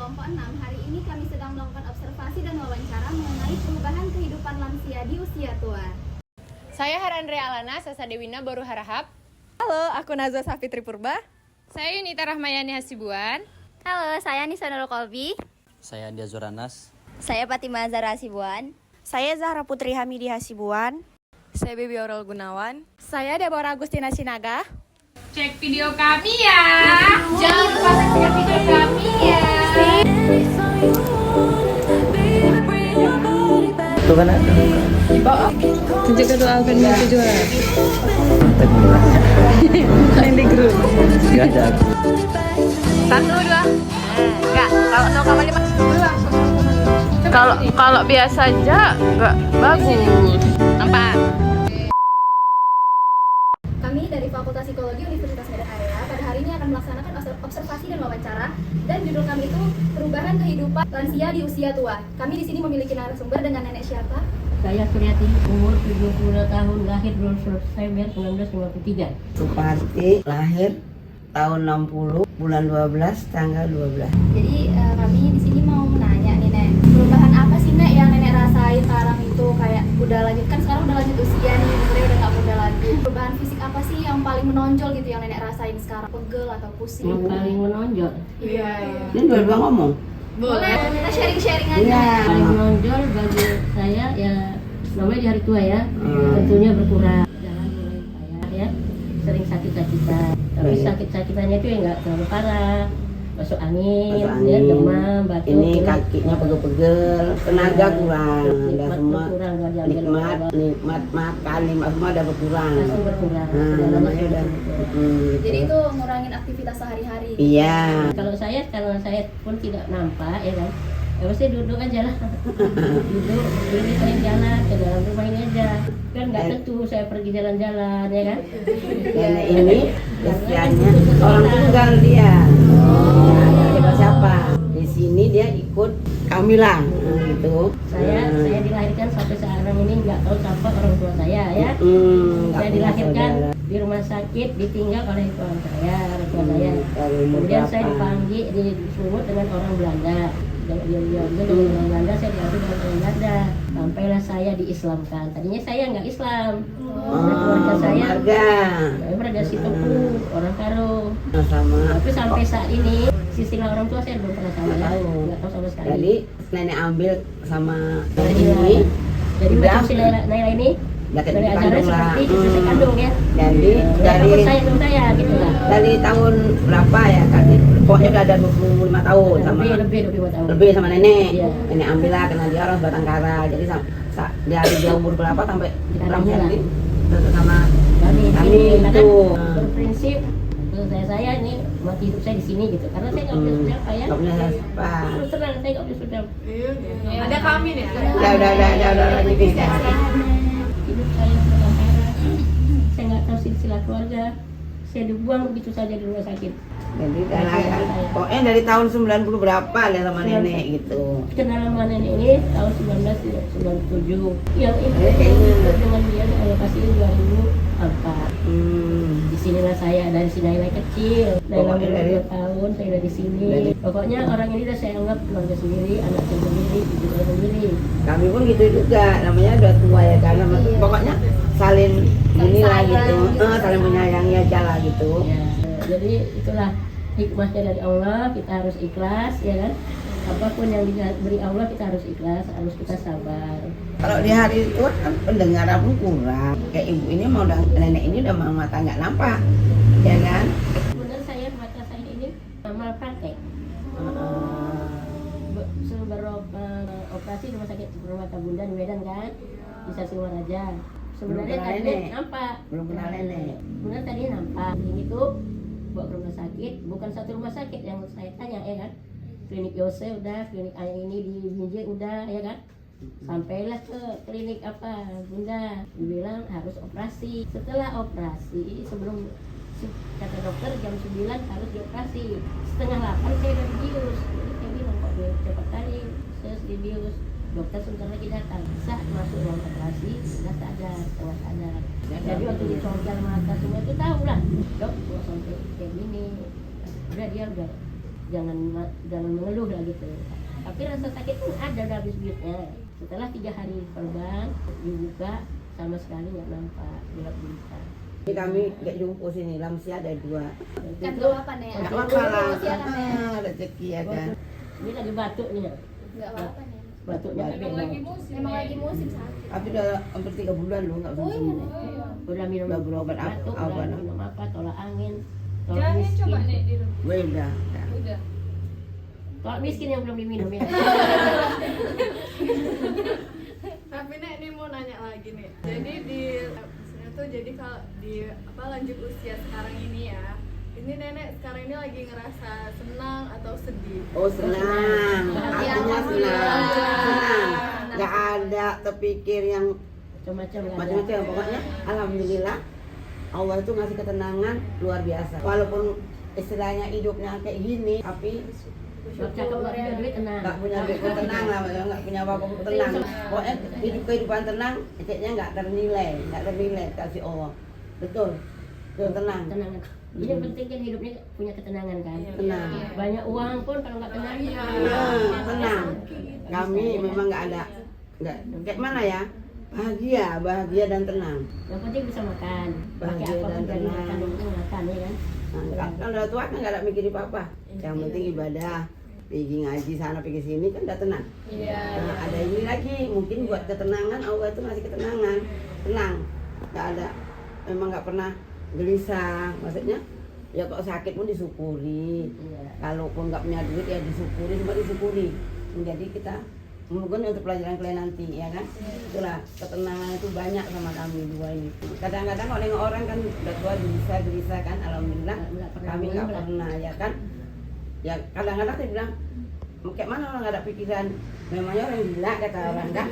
kelompok 6, hari ini kami sedang melakukan observasi dan wawancara mengenai perubahan kehidupan lansia di usia tua. Saya Harandrea Alana, Sasa Dewina Boru Harahap. Halo, aku Nazwa Safitri Purba. Saya Yunita Rahmayani Hasibuan. Halo, saya Nisa Nurul Kolbi. Saya Andia Zoranas. Saya Fatima Zahra Hasibuan. Saya Zahra Putri Hamidi Hasibuan. Saya Bibi Aurel Gunawan. Saya Deborah Agustina Sinaga. Cek video kami ya. Jangan lupa saksikan video kami ya. Itu kan ada. Sejak kedua Alvin itu juara. Main di grup. Gak ada. 1, 2. Enggak, kalau 0,5 Kalau biasa aja nggak bagus. 4. Kami dari Fakultas Psikologi Universitas Medan Area pada hari ini akan melaksanakan observasi dan wawancara, dan judul kami itu perubahan kehidupan lansia di usia tua. Kami di sini memiliki narasumber dengan nenek siapa? Saya Suryati, umur 70 tahun, lahir bulan September 1953. Supati lahir tahun 60 bulan 12 tanggal 12. Jadi kami di sini mau menanya nih Nek, perubahan apa sih Nek yang Nenek rasain sekarang itu, kayak udah lanjut, kan sekarang udah lanjut usia nih, umurnya udah gak muda lagi. Perubahan fisik apa sih yang paling menonjol gitu yang Nenek rasain sekarang? Pegel atau pusing? Yang paling menonjol, Iya. Ini dua-dua ngomong. Boleh, kita sharing-sharing aja. Iya. paling menonjol bagi saya ya namanya di hari tua ya, tentunya berkurang. Jalan mulai payah ya, sering sakit-sakitan. Tapi sakit-sakitannya itu ya nggak terlalu parah. Masuk angin, ya, demam, batuk. Ini kakinya pegel-pegel, tenaga kurang, udah Nikmat semua berkurang, nggak diambil nikmat makan, nikmat semua udah berkurang. langsung berkurang. Nah, namanya udah. Jadi itu ngurangin aktivitas sehari-hari. Iya. Kalau saya pun tidak nampak ya kan, ya pasti duduk aja lah. Duduk, ini saya jalan ke dalam rumah ini aja. Kan nggak tentu saya pergi jalan-jalan ya kan. Nenek ini istilahnya orang tunggal dia. Siapa? Di sini dia ikut Kamila, gitu. Saya dilahirkan sampai sekarang ini nggak tahu siapa orang tua saya ya. Saya dilahirkan di rumah sakit, ditinggal oleh orang tua saya. Kemudian saya dipanggil, disumut dengan orang Belanda. Dengan orang Belanda, saya diambil dengan orang Belanda. Sampailah saya diislamkan. Tadinya saya nggak Islam. Keluarga saya warga Sitopu, orang Karo. Sama. Tapi sampai saat ini sisilah orang tua saya belum pernah tahu, nggak tahu sama sekali. Jadi nenek ambil sama Jadi ini. jadi macam si Naila ini dari ajaran seperti itu saya kandung ya. Jadi dari saya gitu lah. dari tahun berapa ya Kak? Pokoknya udah ada 25 tahun sama Lebih 25 tahun. lebih sama nenek. Iya. Nenek ambil lah karena dia orang Batang Kara. Jadi dari dia umur berapa sampai berapa nanti sama kami itu berprinsip saya ini mati hidup saya di sini gitu, karena saya nggak punya saudara apa ya. Nggak punya siapa. Terus terang saya nggak punya saudara. Ada kami nih. Udah lagi. Hidup saya sementara, saya nggak tahu silsilah keluarga. Saya dibuang begitu saja di rumah sakit. Jadi pokoknya dari tahun 90 berapa lah sama nenek gitu. Kenal sama nenek ini tahun 1997. Yang itu dengan dia alokasi 2004. Di sinilah saya, dari sini Naila kecil. Naila umur 2 tahun, saya udah di sini. Pokoknya orang ini udah saya anggap keluarga sendiri, anak saya sendiri, ibu saya sendiri. Kami pun gitu juga, namanya udah tua ya kan. Pokoknya saling inilah gitu, saling menyayangi aja lah gitu. Ya, jadi itulah hikmahnya dari Allah, kita harus ikhlas ya kan. Apapun yang diberi Allah kita harus ikhlas, harus kita sabar. Kalau di hari itu kan pendengaran pun kurang. Kayak ibu ini mau nenek ini udah mata nggak nampak, ya kan? Kemudian saya mata saya ini amal praktek. Operasi rumah sakit mata bunda di Medan kan, di Stasiun Waraja. Sebenarnya tadi nampak. Belum kenal nenek. Kemudian tadi nampak. Ini tuh bawa ke rumah sakit, bukan satu rumah sakit yang saya tanya ya kan. Klinik Yose udah, klinik ayah ini di Binjai udah ya kan. Sampailah ke klinik apa bunda, dibilang harus operasi. Setelah operasi, sebelum kata dokter jam 9 harus dioperasi, setengah 8 saya udah dibius. Jadi saya bilang kok dia cepat kali saya dibius. Dokter sebentar lagi datang, saat masuk ruang operasi sudah sadar, setengah sadar. Jadi waktu dicongkel mata semua itu tahu lah, dok gua sampai kayak gini. Udah dia udah jangan mengeluh lah gitu. Tapi rasa sakit pun ada, udah habis duitnya. Setelah 3 hari korban dibuka, sama sekali nggak nampak gelap gulita. Ini kami nggak jumpa sini, lamsia ada 2. Kan gak apa-apa nek. Nggak apa-apa lah, Usia kan nek. rezeki ya kan. Ini lagi batuk nih, Gak apa-apa nek. batuknya Memang lagi musim. Memang lagi musim sakit. Tapi udah hampir 3 bulan loh nggak Oh iya sembuh. nek. udah minum Udah berobat apa- batuk, apa, udah no? minum apa, tolak angin, tolak Jangan miskin. coba nih di rumah. Gue udah. Udah. Tolak miskin yang belum diminum ya. Tapi Nek, ini mau nanya lagi nih. Jadi maksudnya tuh jadi kalau di lanjut usia sekarang ini ya, ini nenek sekarang ini lagi ngerasa senang atau sedih? Oh senang, artinya senang. Nggak ada terpikir yang Macam-macam lah. macam-macam. Pokoknya alhamdulillah Allah itu ngasih ketenangan luar biasa. Walaupun istilahnya hidupnya kayak gini, tapi Kalau cakap nggak punya duit tenang. nggak punya duit pun tenang lah, nggak punya apa-apa pun tenang. Pokoknya kehidupan tenang, kayaknya nggak ternilai kasih Allah. Betul, betul tenang. Tenang. Ini yang penting kan hidupnya punya ketenangan kan. Tenang. Banyak uang pun kalau nggak tenang. Tenang. Kami memang nggak ada, nggak kayak mana ya? Bahagia dan tenang. Yang penting bisa makan. Pakai Bahagia apa dan pun dari tenang. makan yang penting makan ya kan. Nah, kalau udah tua kan nggak ada mikirin apa-apa. Yang penting ibadah, pergi ngaji sana pergi sini kan udah tenang. Nah, ada ini lagi mungkin buat ketenangan, Allah itu ngasih ketenangan, tenang, nggak ada, memang nggak pernah gelisah. Maksudnya ya kok sakit pun disyukuri, kalaupun nggak punya duit ya disyukuri, cuma disyukuri. Jadi kita mungkin untuk pelajaran kalian nanti ya kan, itulah ketenangan itu banyak sama kami 2 ini. Kadang-kadang kalau nengok orang kan udah tua gelisah kan, alhamdulillah kami nggak pernah ya kan. Ya kadang-kadang dia bilang kayak mana orang nggak ada pikiran, memangnya orang gila kata orang kan.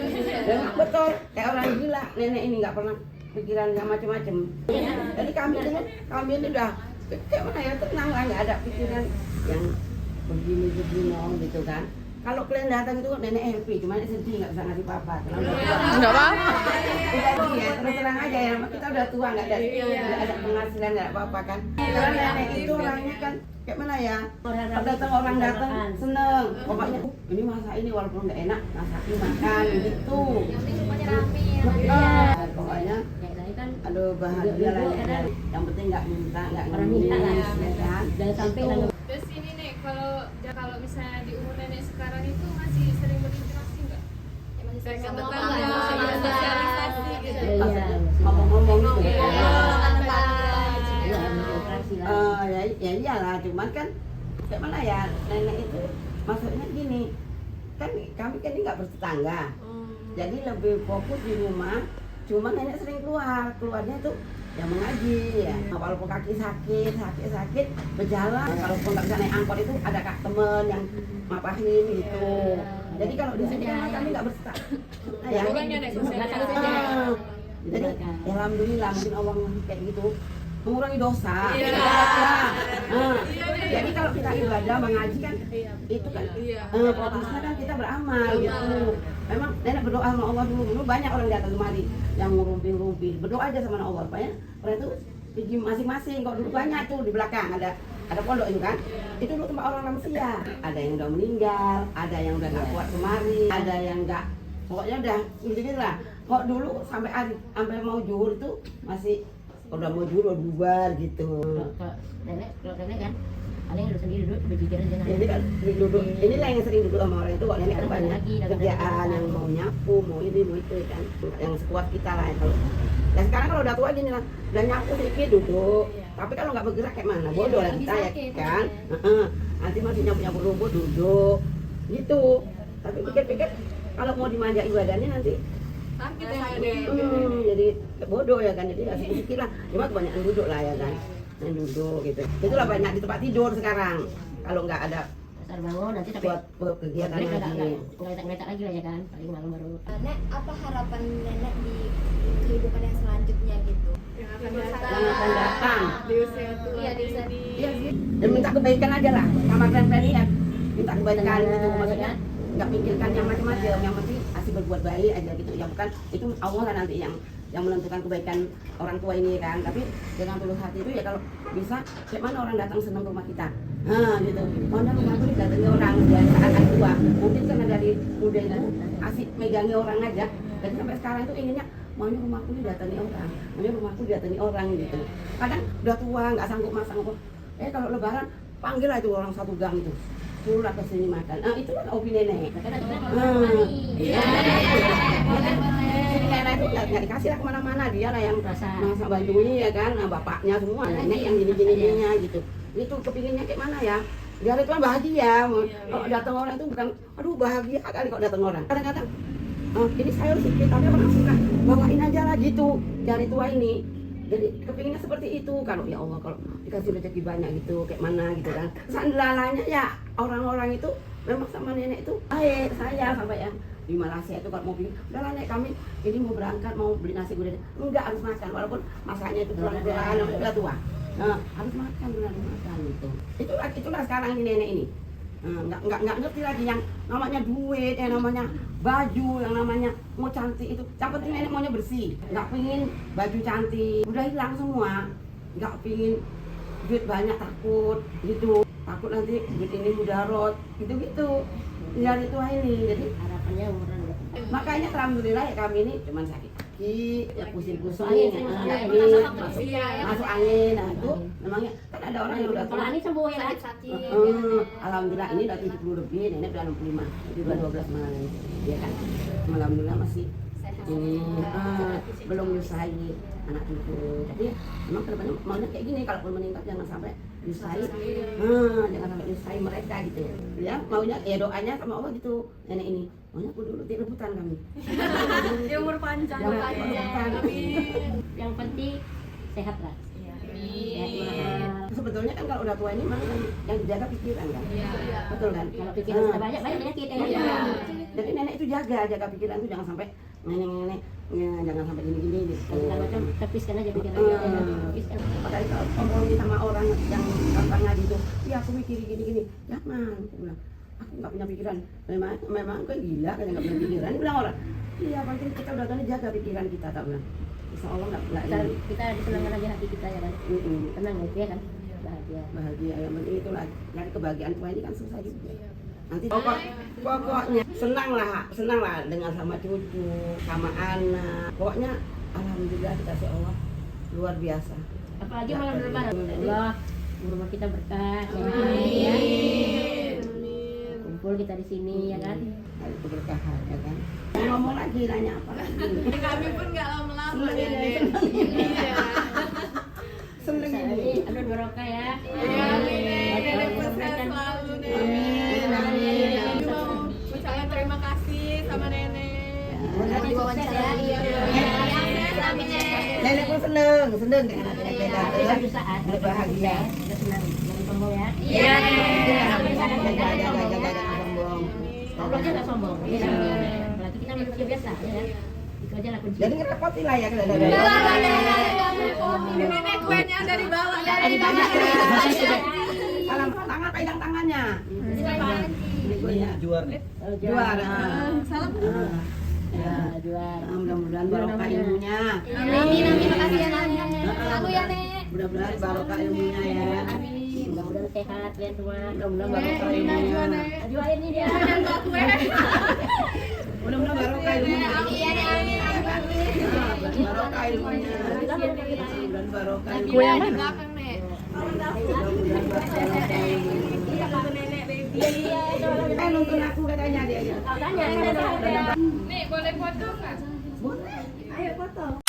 Memang betul kayak orang gila, nenek ini nggak pernah pikiran yang macam-macam. Jadi kami ini udah kayak mana ya, tenang lah, nggak ada pikiran yang begini gitu kan. Kalau kalian datang itu nenek happy, cuma sedih nggak bisa ngasih apa-apa. Nggak apa-apa. Iya, terus terang aja ya, kita udah tua nggak ada penghasilan nggak apa-apa kan. Kalau nenek itu orangnya kan kayak mana ya? Orang datang seneng. Pokoknya ini masak ini walaupun nggak enak, masakin makan gitu. Yang penting semuanya rame. Pokoknya Kayak tadi kan aduh bahagia lah ya. Yang penting nggak minta, nggak orang minta lah ya kan. jangan sampai lah. Terus ini nih kalau misalnya di umur nenek sekarang itu masih sering berinteraksi nggak? Ya masih Kayak sama tetangga, tetangga, sosialisasi gitu. Iya. Ngomong-ngomong gitu. Iya, berinteraksi lah. Ya iyalah, cuman kan kayak mana ya, nenek itu maksudnya gini, kan kami kan ini nggak bertetangga, jadi lebih fokus di rumah. Cuma nenek sering keluarnya tuh yang mengaji ya, walaupun kaki sakit berjalan, walaupun nggak bisa naik angkot itu ada temen yang mapahin gitu. Jadi kalau di sini kan kami nggak bertetangga. Nah, ya. Jadi ya alhamdulillah mungkin Allah kayak gitu mengurangi dosa. Jadi kalau kita ibadah mengaji kan itu kan fokusnya kan kita beramal gitu. Memang nenek berdoa sama Allah dulu banyak orang di atas lemari yang ngurumpin berdoa aja sama Allah. Pokoknya orang itu pergi masing-masing. Kok dulu banyak tuh di belakang ada pondok itu kan. Itu dulu tempat orang lansia. Ada yang udah meninggal, ada yang udah nggak kuat kemari, ada yang nggak, pokoknya udah gitu lah. Kok dulu sampai mau zuhur itu masih udah mau zuhur udah bubar gitu. Kalau nenek kan paling duduk sendiri berpikir aja. Jadi kan duduk, inilah yang sering duduk sama orang itu. Kok nenek kan banyak kerjaan yang mau nyapu, mau ini, mau itu kan, yang sekuat kita lah kalau. Dan sekarang kalau udah tua gini lah, udah nyapu sedikit duduk. Tapi kalau nggak bergerak kayak mana, bodoh lah kita ya kan. Nanti masih nyapu rumput duduk, gitu. Tapi pikir-pikir kalau mau dimanja ibadahnya nanti Sakit ya deh. jadi bodoh ya kan, jadi asik sedikit lah. Cuma kebanyakan duduk lah ya kan, yang duduk gitu. Itulah banyak di tempat tidur sekarang. Kalau nggak ada Asal bangun nanti tapi buat kegiatan lagi. ngeletak lagi lah ya kan, paling malam baru. Nek, apa harapan nenek di kehidupan yang selanjutnya gitu? Yang akan Yang akan datang. di usia tua. Iya, di usia Iya sih. Dan minta kebaikan aja lah sama kalian ya. Minta kebaikan gitu maksudnya. Nggak pikirkan yang macam-macam, yang penting asik berbuat baik aja gitu. Ya bukan itu Allah lah nanti yang menentukan kebaikan orang tua ini kan. Tapi dengan tulus hati itu ya kalau bisa, kayak mana orang datang senang ke rumah kita. Gitu. Maunya rumahku didatangi orang dari anak tua. Mungkin karena dari muda itu asik megangi orang aja. Jadi sampai sekarang itu inginnya maunya rumahku didatangi orang, maunya rumahku didatangi orang gitu. Kadang udah tua nggak sanggup masak apa. Kalau lebaran panggil lah itu orang satu gang itu. Suruh ke sini makan. Itu kan hobi nenek. Iya. Nenek itu nggak dikasih lah kemana-mana, dia lah yang masak bantuin ya kan, bapaknya semua, nenek yang gini-gininya gitu. Itu kepinginnya kayak mana ya? Biar itu kan bahagia. Kalau datang orang itu bukan, aduh bahagia kali kalau datang orang. Kadang-kadang, ini sayur sedikit, tapi orang suka bawain aja lah gitu dari tua ini. Jadi kepinginnya seperti itu. Kalau ya Allah kalau dikasih rezeki banyak gitu, kayak mana gitu kan. Sandalannya ya orang-orang itu memang sama nenek itu baik, saya sampai yang di Malaysia itu kalau mau bikin, udah lah nek kami ini mau berangkat mau beli nasi goreng, enggak harus makan walaupun masaknya itu pulang-pulang udah tua. Harus makan gitu. Itulah sekarang ini nenek ini. Nggak ngerti lagi yang namanya duit, yang namanya baju, yang namanya mau cantik itu. Yang penting nenek maunya bersih, nggak pingin baju cantik. Udah hilang semua, nggak pingin duit banyak, takut gitu, takut nanti duit ini mudarat gitu. Dari tua ini, jadi harapannya umuran. Makanya alhamdulillah ya kami ini cuma sakit kaki, ya pusing-pusing, masuk angin, nah itu namanya kan ada orang yang udah tua. sembuh ya kan? Sakit. Alhamdulillah ini udah 70 lebih, nenek udah 65, jadi udah 12 malam ini, ya kan? Alhamdulillah masih ini belum nyusahin anak itu. Jadi memang kedepannya maunya kayak gini, kalaupun meningkat jangan sampai nyusahin, jangan sampai nyusahin mereka gitu ya. Ya maunya ya doanya sama Allah gitu, nenek ini maunya kudu rebutan kami. Dia umur panjang. Yang penting sehat lah. Sebetulnya kan kalau udah tua ini mana yang dijaga pikiran kan? Betul kan? Kalau pikiran sudah banyak penyakit ya. Jadi nenek itu jaga pikiran itu jangan sampai nenek jangan sampai gini-gini gitu. Macam tepiskan aja pikiran. Padahal kalau ngomongin sama orang yang gampang gitu, iya aku mikir gini-gini, jangan. Aku bilang, aku nggak punya pikiran. Memang aku gila kan nggak punya pikiran. Dia bilang orang, iya penting kita udah tahu jaga pikiran kita, tak bilang. Insya Allah nggak Kita disenangkan aja hati kita ya kan. Tenang ya kan. Bahagia yang penting itulah. Dari kebahagiaan tua ini kan susah juga. Nanti pokoknya senang lah dengan sama cucu, sama anak. Pokoknya alhamdulillah dikasih Allah luar biasa. Apalagi malam lebaran. Allah, rumah kita berkah. Amin. Kumpul kita di sini ya kan. Hari keberkahan ya kan. Ngomong lagi nanya apa lagi? Kami pun nggak lama-lama Senang ya, nenek. Iya. Senang ini. Aduh barokah ya. Iya, nenek pun sehat selalu nenek. Kami mau ucapkan terima kasih sama nenek. Nenek pun senang dengan nenek Suatu saat berbahagia. kita senang jangan sombong ya. Iya. Jangan sombong. Allahnya nggak sombong. Berarti kita manusia biasa ya kan. Itu aja lah kunci. Jadi ngerepotin lah ya kalau Nenek kuenya dari bawah. Dari banyak. Salam tangan pegang tangannya. Ini kuenya Juara. juara. Salam. Ya, Juara. mudah-mudahan barokah ilmunya. Amin, makasih ya Nek. Selalu ya Nek. Mudah-mudahan barokah ilmunya ya. Mudah-mudahan sehat kalian semua. Mudah-mudahan barokah ilmunya. Juain ini dia. Mudah-mudahan barokah ilmunya. Amin. Barokah ilmunya. Mudah-mudahan barokah ilmunya. Kue di belakang nek. Nonton aku katanya dia. Nih boleh foto nggak? Boleh. Ayo foto.